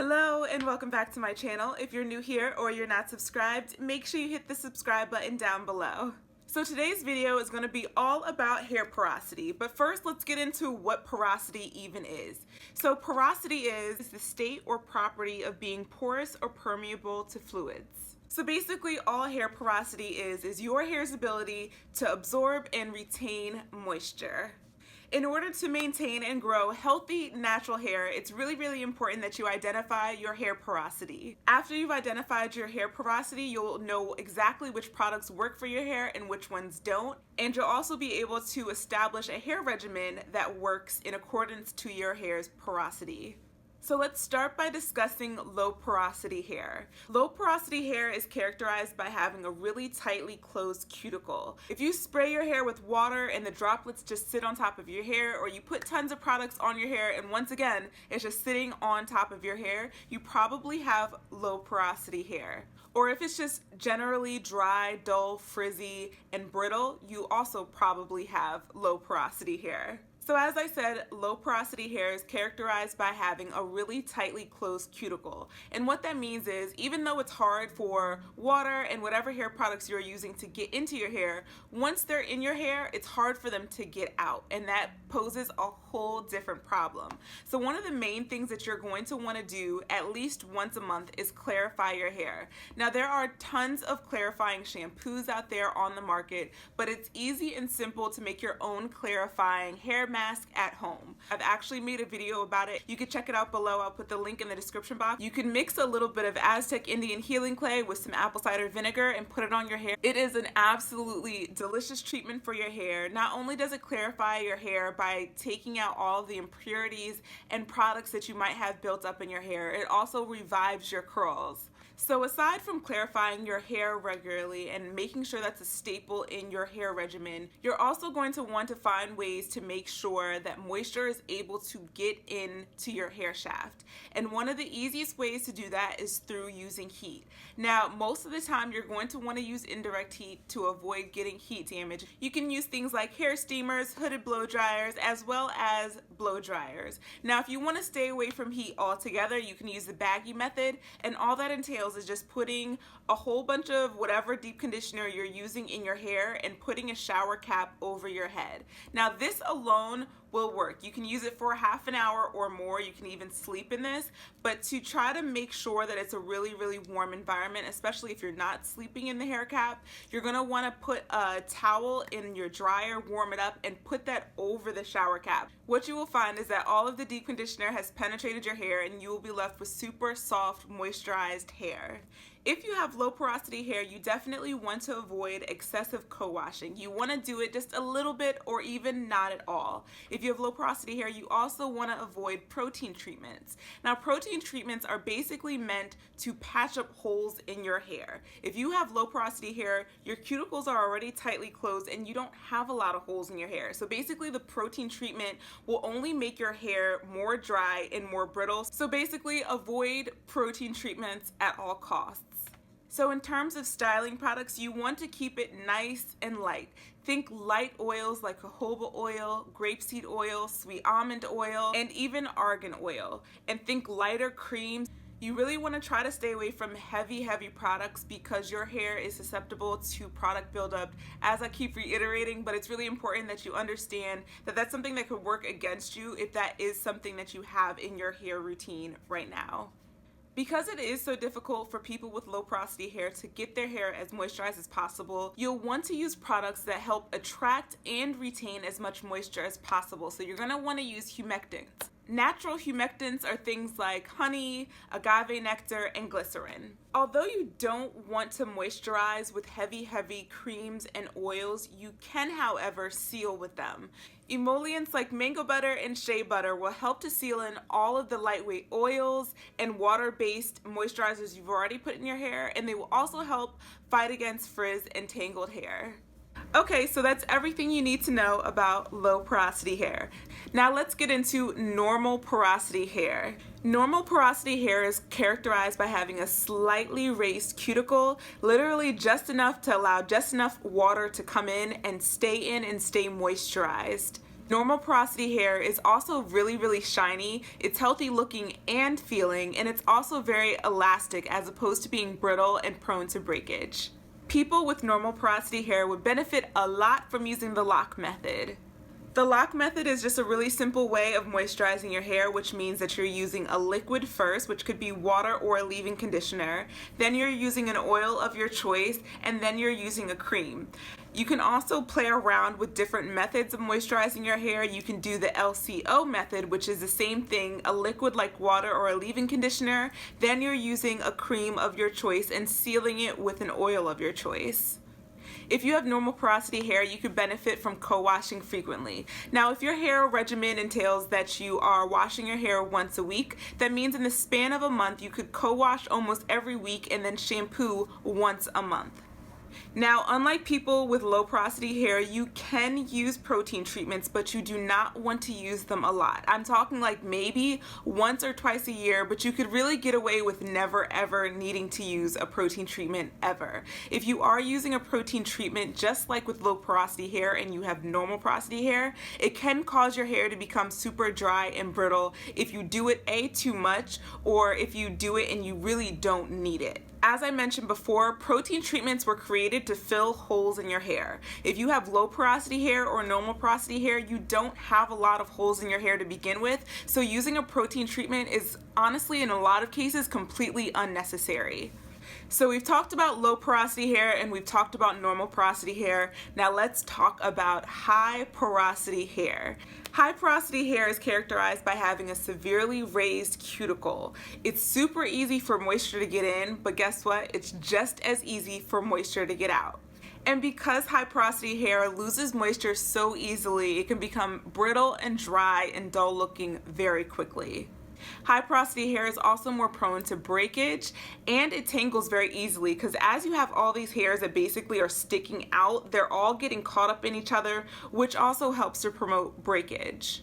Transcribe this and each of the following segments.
Hello and welcome back to my channel. If you're new here or you're not subscribed, make sure you hit the subscribe button down below. So today's video is going to be all about hair porosity, but first let's get into what porosity even is. So porosity is the state or property of being porous or permeable to fluids. So basically all hair porosity is your hair's ability to absorb and retain moisture. In order to maintain and grow healthy, natural hair, it's really important that you identify your hair porosity. After you've identified your hair porosity, you'll know exactly which products work for your hair and which ones don't. And you'll also be able to establish a hair regimen that works in accordance to your hair's porosity. So let's start by discussing low porosity hair. Low porosity hair is characterized by having a really tightly closed cuticle. If you spray your hair with water and the droplets just sit on top of your hair, or you put tons of products on your hair and once again it's just sitting on top of your hair, you probably have low porosity hair. Or if it's just generally dry, dull, frizzy, and brittle, you also probably have low porosity hair. So as I said, low porosity hair is characterized by having a really tightly closed cuticle. And what that means is, even though it's hard for water and whatever hair products you're using to get into your hair, once they're in your hair, it's hard for them to get out. And that poses a whole different problem. So one of the main things that you're going to want to do at least once a month is clarify your hair. Now there are tons of clarifying shampoos out there on the market, but it's easy and simple to make your own clarifying hair mask at home. I've actually made a video about it. You can check it out below. I'll put the link in the description box. You can mix a little bit of Aztec Indian healing clay with some apple cider vinegar and put it on your hair. It is an absolutely delicious treatment for your hair. Not only does it clarify your hair by taking out all the impurities and products that you might have built up in your hair, it also revives your curls. So aside from clarifying your hair regularly and making sure that's a staple in your hair regimen, you're also going to want to find ways to make sure that moisture is able to get into your hair shaft. And one of the easiest ways to do that is through using heat. Now, most of the time you're going to want to use indirect heat to avoid getting heat damage. You can use things like hair steamers, hooded blow dryers, as well as blow dryers. Now, if you want to stay away from heat altogether, you can use the baggy method, and all that entails is just putting a whole bunch of whatever deep conditioner you're using in your hair and putting a shower cap over your head. Now this alone will work. You can use it for half an hour or more. You can even sleep in this, but to try to make sure that it's a really warm environment, especially if you're not sleeping in the hair cap, you're gonna wanna put a towel in your dryer, warm it up, and put that over the shower cap. What you will find is that all of the deep conditioner has penetrated your hair and you will be left with super soft, moisturized hair. If you have low porosity hair, you definitely want to avoid excessive co-washing. You want to do it just a little bit or even not at all. If you have low porosity hair, you also want to avoid protein treatments. Now, protein treatments are basically meant to patch up holes in your hair. If you have low porosity hair, your cuticles are already tightly closed and you don't have a lot of holes in your hair. So basically the protein treatment will only make your hair more dry and more brittle. So basically avoid protein treatments at all costs. So in terms of styling products, you want to keep it nice and light. Think light oils like jojoba oil, grapeseed oil, sweet almond oil, and even argan oil. And think lighter creams. You really want to try to stay away from heavy products because your hair is susceptible to product buildup, as I keep reiterating, but it's really important that you understand that that's something that could work against you if that is something that you have in your hair routine right now. Because it is so difficult for people with low porosity hair to get their hair as moisturized as possible, you'll want to use products that help attract and retain as much moisture as possible. So you're going to want to use humectants. Natural humectants are things like honey, agave nectar, and glycerin. Although you don't want to moisturize with heavy creams and oils, you can, however, seal with them. Emollients like mango butter and shea butter will help to seal in all of the lightweight oils and water-based moisturizers you've already put in your hair, and they will also help fight against frizz and tangled hair. Okay, so that's everything you need to know about low porosity hair. Now let's get into normal porosity hair. Normal porosity hair is characterized by having a slightly raised cuticle, literally just enough to allow just enough water to come in and stay moisturized. Normal porosity hair is also really shiny. It's healthy looking and feeling, and it's also very elastic as opposed to being brittle and prone to breakage. People with normal porosity hair would benefit a lot from using the lock method. The lock method is just a really simple way of moisturizing your hair, which means that you're using a liquid first, which could be water or a leave-in conditioner. Then you're using an oil of your choice, and then you're using a cream. You can also play around with different methods of moisturizing your hair. You can do the LCO method, which is the same thing, a liquid like water or a leave-in conditioner. Then you're using a cream of your choice and sealing it with an oil of your choice. If you have normal porosity hair, you could benefit from co-washing frequently. Now, if your hair regimen entails that you are washing your hair once a week, that means in the span of a month, you could co-wash almost every week and then shampoo once a month. Now, unlike people with low porosity hair, you can use protein treatments, but you do not want to use them a lot. I'm talking like maybe once or twice a year, but you could really get away with never ever needing to use a protein treatment ever. If you are using a protein treatment, just like with low porosity hair and you have normal porosity hair, it can cause your hair to become super dry and brittle if you do it too much, or if you do it and you really don't need it. As I mentioned before, protein treatments were created to fill holes in your hair. If you have low porosity hair or normal porosity hair, you don't have a lot of holes in your hair to begin with, so using a protein treatment is honestly, in a lot of cases, completely unnecessary. So we've talked about low porosity hair and we've talked about normal porosity hair. Now let's talk about high porosity hair. High porosity hair is characterized by having a severely raised cuticle. It's super easy for moisture to get in, but guess what? It's just as easy for moisture to get out. And because high porosity hair loses moisture so easily, it can become brittle and dry and dull looking very quickly. High porosity hair is also more prone to breakage, and it tangles very easily because as you have all these hairs that basically are sticking out, they're all getting caught up in each other, which also helps to promote breakage.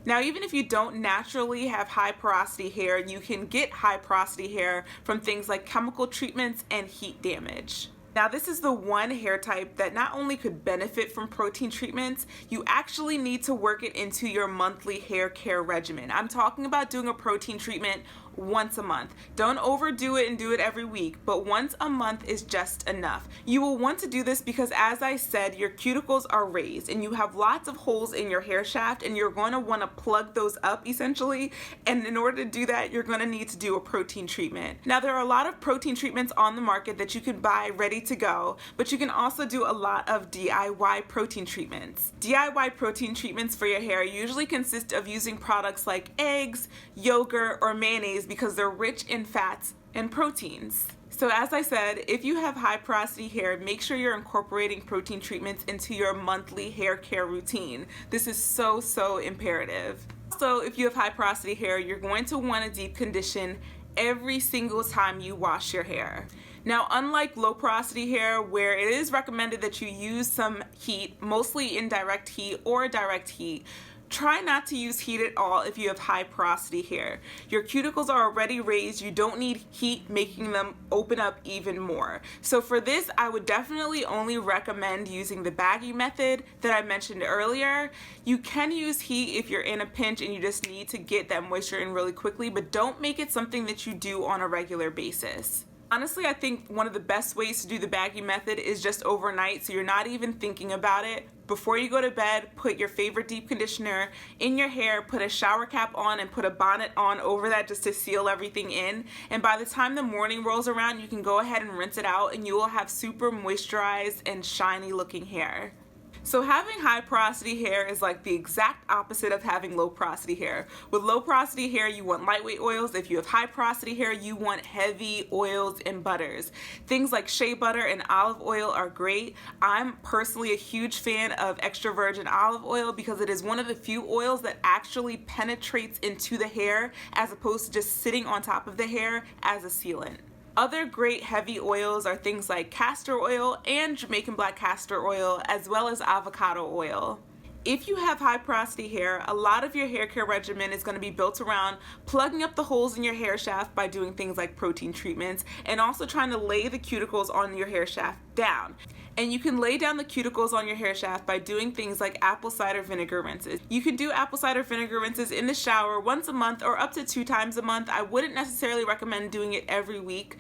Now, even if you don't naturally have high porosity hair, you can get high porosity hair from things like chemical treatments and heat damage. Now, this is the one hair type that not only could benefit from protein treatments, you actually need to work it into your monthly hair care regimen. I'm talking about doing a protein treatment once a month. Don't overdo it and do it every week, but once a month is just enough. You will want to do this because, as I said, your cuticles are raised and you have lots of holes in your hair shaft, and you're going to want to plug those up essentially, and in order to do that, you're going to need to do a protein treatment. Now, there are a lot of protein treatments on the market that you can buy ready to go, but you can also do a lot of DIY protein treatments. DIY protein treatments for your hair usually consist of using products like eggs, yogurt, or mayonnaise because they're rich in fats and proteins. So as I said, if you have high porosity hair, make sure you're incorporating protein treatments into your monthly hair care routine. This is so imperative. Also, if you have high porosity hair, you're going to want to deep condition every single time you wash your hair. Now, unlike low porosity hair, where it is recommended that you use some heat, mostly indirect heat or direct heat, try not to use heat at all if you have high porosity hair. Your cuticles are already raised. You don't need heat making them open up even more. So for this, I would definitely only recommend using the baggy method that I mentioned earlier. You can use heat if you're in a pinch and you just need to get that moisture in really quickly, but don't make it something that you do on a regular basis. Honestly, I think one of the best ways to do the baggy method is just overnight, so you're not even thinking about it. Before you go to bed, put your favorite deep conditioner in your hair, put a shower cap on, and put a bonnet on over that just to seal everything in. And by the time the morning rolls around, you can go ahead and rinse it out, and you will have super moisturized and shiny looking hair. So having high porosity hair is like the exact opposite of having low porosity hair. With low porosity hair, you want lightweight oils. If you have high porosity hair, you want heavy oils and butters. Things like shea butter and olive oil are great. I'm personally a huge fan of extra virgin olive oil because it is one of the few oils that actually penetrates into the hair as opposed to just sitting on top of the hair as a sealant. Other great heavy oils are things like castor oil and Jamaican black castor oil, as well as avocado oil. If you have high porosity hair, a lot of your hair care regimen is going to be built around plugging up the holes in your hair shaft by doing things like protein treatments, and also trying to lay the cuticles on your hair shaft down. And you can lay down the cuticles on your hair shaft by doing things like apple cider vinegar rinses. You can do apple cider vinegar rinses in the shower once a month or up to 2 times a month. I wouldn't necessarily recommend doing it every week,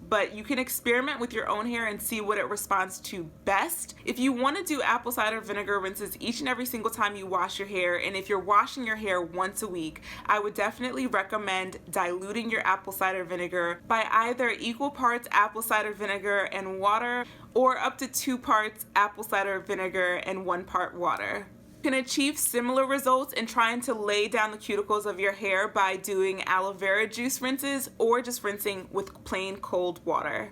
but you can experiment with your own hair and see what it responds to best. If you want to do apple cider vinegar rinses each and every single time you wash your hair, and if you're washing your hair once a week, I would definitely recommend diluting your apple cider vinegar by either equal parts apple cider vinegar and water, or up to 2 parts apple cider vinegar and 1 part water. You can achieve similar results in trying to lay down the cuticles of your hair by doing aloe vera juice rinses or just rinsing with plain cold water.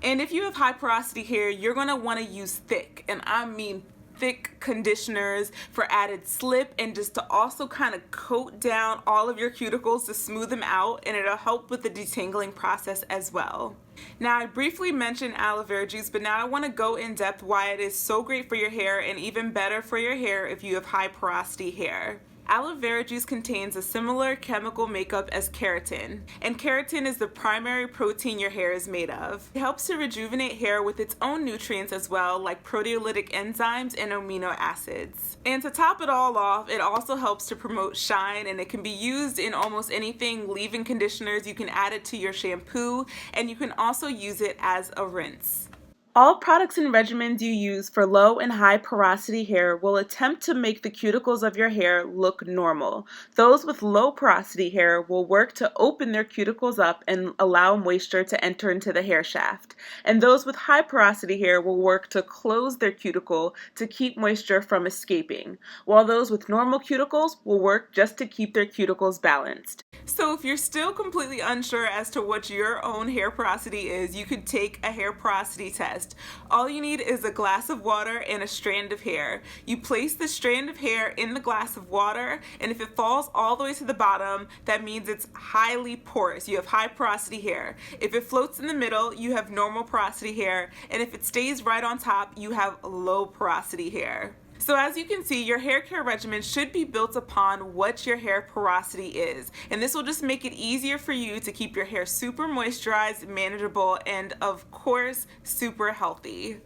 And if you have high porosity hair, you're going to want to use thick, and I mean thick, conditioners for added slip and just to also kind of coat down all of your cuticles to smooth them out, and it'll help with the detangling process as well. Now, I briefly mentioned aloe vera juice, but now I want to go in depth why it is so great for your hair and even better for your hair if you have high porosity hair. Aloe vera juice contains a similar chemical makeup as keratin, and keratin is the primary protein your hair is made of. It helps to rejuvenate hair with its own nutrients as well, like proteolytic enzymes and amino acids. And to top it all off, it also helps to promote shine, and it can be used in almost anything. Leave-in conditioners, you can add it to your shampoo, and you can also use it as a rinse. All products and regimens you use for low and high porosity hair will attempt to make the cuticles of your hair look normal. Those with low porosity hair will work to open their cuticles up and allow moisture to enter into the hair shaft. And those with high porosity hair will work to close their cuticle to keep moisture from escaping, while those with normal cuticles will work just to keep their cuticles balanced. So if you're still completely unsure as to what your own hair porosity is, you could take a hair porosity test. All you need is a glass of water and a strand of hair. You place the strand of hair in the glass of water, and if it falls all the way to the bottom, that means it's highly porous. You have high porosity hair. If it floats in the middle, you have normal porosity hair, and if it stays right on top, you have low porosity hair. So as you can see, your hair care regimen should be built upon what your hair porosity is. And this will just make it easier for you to keep your hair super moisturized, manageable, and of course, super healthy.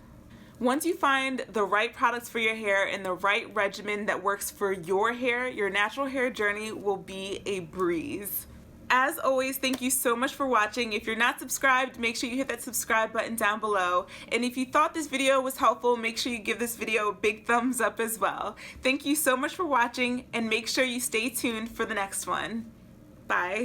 Once you find the right products for your hair and the right regimen that works for your hair, your natural hair journey will be a breeze. As always, thank you so much for watching. If you're not subscribed, make sure you hit that subscribe button down below. And if you thought this video was helpful, make sure you give this video a big thumbs up as well. Thank you so much for watching, and make sure you stay tuned for the next one. Bye.